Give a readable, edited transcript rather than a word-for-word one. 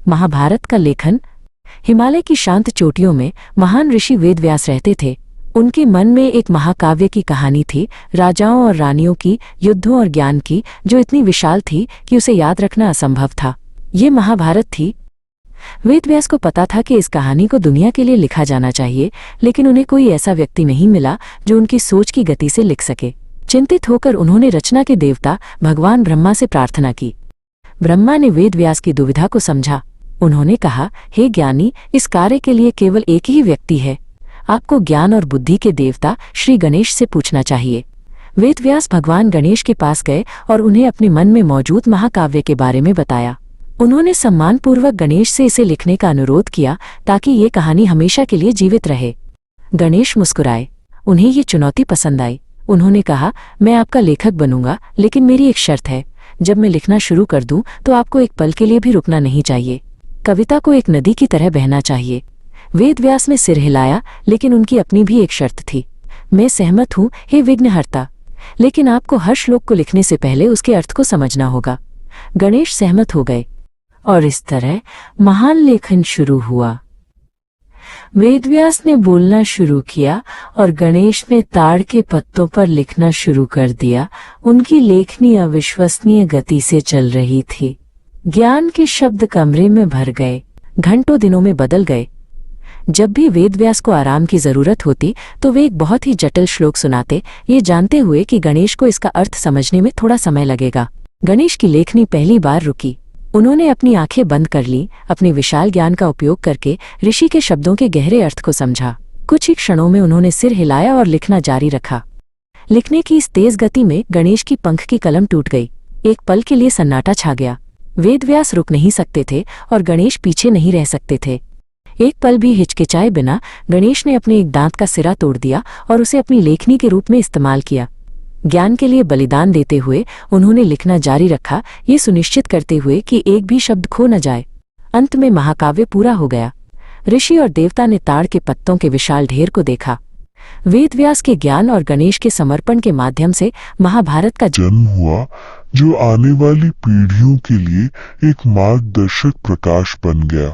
महाभारत का लेखन। हिमालय की शांत चोटियों में महान ऋषि वेदव्यास रहते थे। उनके मन में एक महाकाव्य की कहानी थी, राजाओं और रानियों की, युद्धों और ज्ञान की, जो इतनी विशाल थी कि उसे याद रखना असंभव था। ये महाभारत थी। वेदव्यास को पता था कि इस कहानी को दुनिया के लिए लिखा जाना चाहिए, लेकिन उन्हें कोई ऐसा व्यक्ति नहीं मिला जो उनकी सोच की गति से लिख सके। चिंतित होकर उन्होंने रचना के देवता भगवान ब्रह्मा से प्रार्थना की। ब्रह्मा ने वेदव्यास की दुविधा को समझा। उन्होंने कहा, हे ज्ञानी, इस कार्य के लिए केवल एक ही व्यक्ति है। आपको ज्ञान और बुद्धि के देवता श्री गणेश से पूछना चाहिए। वेदव्यास भगवान गणेश के पास गए और उन्हें अपने मन में मौजूद महाकाव्य के बारे में बताया। उन्होंने सम्मानपूर्वक गणेश से इसे लिखने का अनुरोध किया ताकि ये कहानी हमेशा के लिए जीवित रहे। गणेश मुस्कुराए। उन्हें ये चुनौती पसंद आई। उन्होंने कहा, मैं आपका लेखक बनूंगा, लेकिन मेरी एक शर्त है। जब मैं लिखना शुरू कर दूं तो आपको एक पल के लिए भी रुकना नहीं चाहिए। कविता को एक नदी की तरह बहना चाहिए। वेदव्यास ने सिर हिलाया, लेकिन उनकी अपनी भी एक शर्त थी। मैं सहमत हूं, हे विघ्नहर्ता, लेकिन आपको हर श्लोक को लिखने से पहले उसके अर्थ को समझना होगा। गणेश सहमत हो गए और इस तरह महान लेखन शुरू हुआ। वेदव्यास ने बोलना शुरू किया और गणेश ने ताड़ के पत्तों पर लिखना शुरू कर दिया। उनकी लेखनी अविश्वसनीय गति से चल रही थी। ज्ञान के शब्द कमरे में भर गए, घंटों दिनों में बदल गए। जब भी वेदव्यास को आराम की जरूरत होती तो वे एक बहुत ही जटिल श्लोक सुनाते, ये जानते हुए कि गणेश को इसका अर्थ समझने में थोड़ा समय लगेगा। गणेश की लेखनी पहली बार रुकी। उन्होंने अपनी आंखें बंद कर लीं, अपने विशाल ज्ञान का उपयोग करके ऋषि के शब्दों के गहरे अर्थ को समझा। कुछ ही क्षणों में उन्होंने सिर हिलाया और लिखना जारी रखा। लिखने की इस तेज गति में गणेश की पंख की कलम टूट गई। एक पल के लिए सन्नाटा छा गया। वेदव्यास रुक नहीं सकते थे और गणेश पीछे नहीं रह सकते थे। एक पल भी हिचकिचाए बिना गणेश ने अपने एक दांत का सिरा तोड़ दिया और उसे अपनी लेखनी के रूप में इस्तेमाल किया। ज्ञान के लिए बलिदान देते हुए उन्होंने लिखना जारी रखा, ये सुनिश्चित करते हुए कि एक भी शब्द खो न जाए। अंत में महाकाव्य पूरा हो गया। ऋषि और देवता ने ताड़ के पत्तों के विशाल ढेर को देखा। वेदव्यास के ज्ञान और गणेश के समर्पण के माध्यम से महाभारत का जन्म हुआ, जो आने वाली पीढ़ियों के लिए एक मार्गदर्शक प्रकाश बन गया।